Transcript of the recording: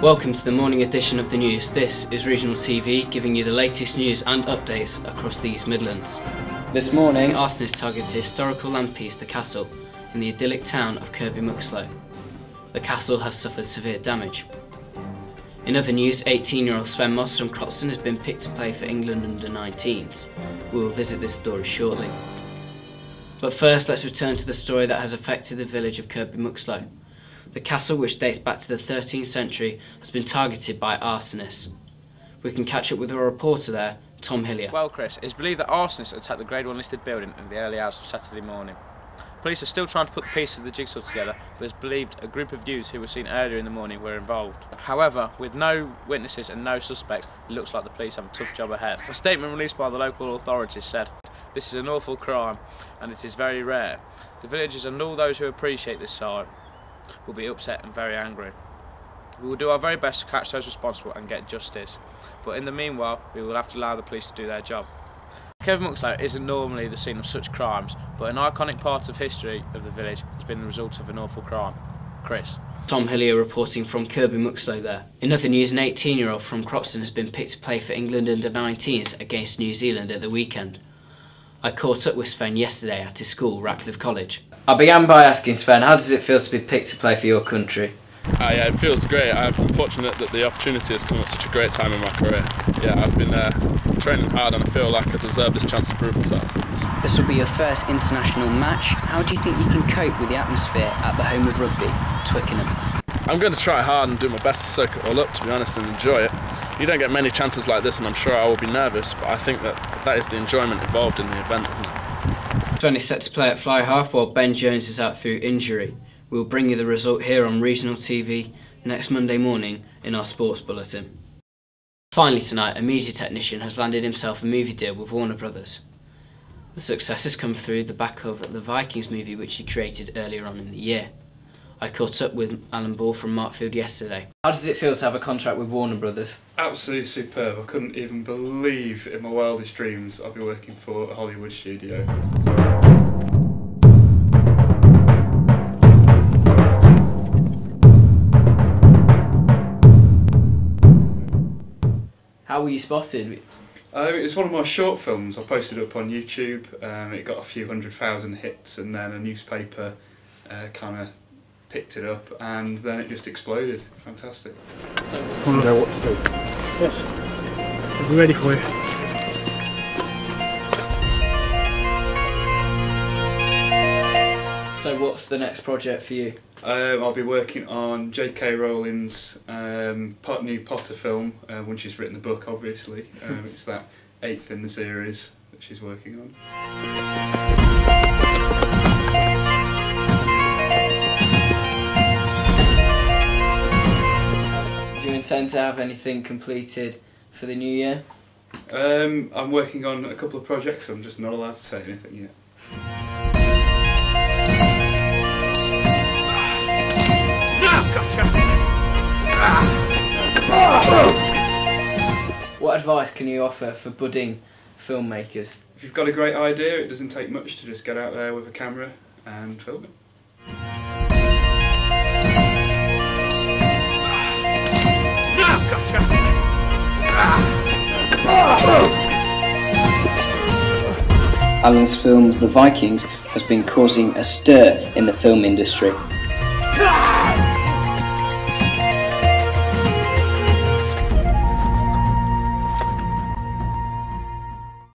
Welcome to the morning edition of the news. This is Regional TV, giving you the latest news and updates across the East Midlands. This morning, arsonists targeted a historical landpiece, the Castle, in the idyllic town of Kirkby Muxloe. The castle has suffered severe damage. In other news, 18-year-old Sven Moss from Cropston has been picked to play for England under-19s. We will visit this story shortly. But first, let's return to the story that has affected the village of Kirkby Muxloe. The castle, which dates back to the 13th century, has been targeted by arsonists. We can catch up with a reporter there, Tom Hillier. Well, Chris, it is believed that arsonists attacked the Grade 1 listed building in the early hours of Saturday morning. Police are still trying to put the pieces of the jigsaw together, but it's believed a group of youths who were seen earlier in the morning were involved. However, with no witnesses and no suspects, it looks like the police have a tough job ahead. A statement released by the local authorities said, "This is an awful crime, and it is very rare. The villagers and all those who appreciate this side will be upset and very angry. We will do our very best to catch those responsible and get justice, but in the meanwhile we will have to allow the police to do their job." Kirkby Muxloe isn't normally the scene of such crimes, but an iconic part of history of the village has been the result of an awful crime. Chris. Tom Hillier reporting from Kirkby Muxloe there. In other news, an 18-year-old from Cropston has been picked to play for England under-19s against New Zealand at the weekend. I caught up with Sven yesterday at his school, Ratcliffe College. I began by asking Sven, how does it feel to be picked to play for your country? Yeah, it feels great. I've been fortunate that the opportunity has come at such a great time in my career. Yeah, I've been training hard and I feel like I deserve this chance to prove myself. This will be your first international match. How do you think you can cope with the atmosphere at the home of rugby, Twickenham? I'm going to try hard and do my best to soak it all up, to be honest, and enjoy it. You don't get many chances like this and I'm sure I will be nervous, but I think that is the enjoyment involved in the event, isn't it? Sven is set to play at fly half while Ben Jones is out through injury. We'll bring you the result here on Regional TV next Monday morning in our sports bulletin. Finally tonight, a media technician has landed himself a movie deal with Warner Brothers. The success has come through the back of the Vikings movie which he created earlier on in the year. I caught up with Alan Ball from Markfield yesterday. How does it feel to have a contract with Warner Brothers? Absolutely superb. I couldn't even believe in my wildest dreams I'd be working for a Hollywood studio. How were you spotted? It was one of my short films. I posted it up on YouTube. It got a few 100,000 hits and then a newspaper kind of picked it up and then it just exploded. Fantastic. So, I want to know what to do. Yes, we'll be ready for you. So what's the next project for you? I'll be working on J.K. Rowling's new Potter film when she's written the book, obviously. It's that 8th in the series that she's working on. Do you intend to have anything completed for the new year? I'm working on a couple of projects, so I'm just not allowed to say anything yet. What advice can you offer for budding filmmakers? If you've got a great idea, it doesn't take much to just get out there with a camera and film it. Alan's film The Vikings has been causing a stir in the film industry.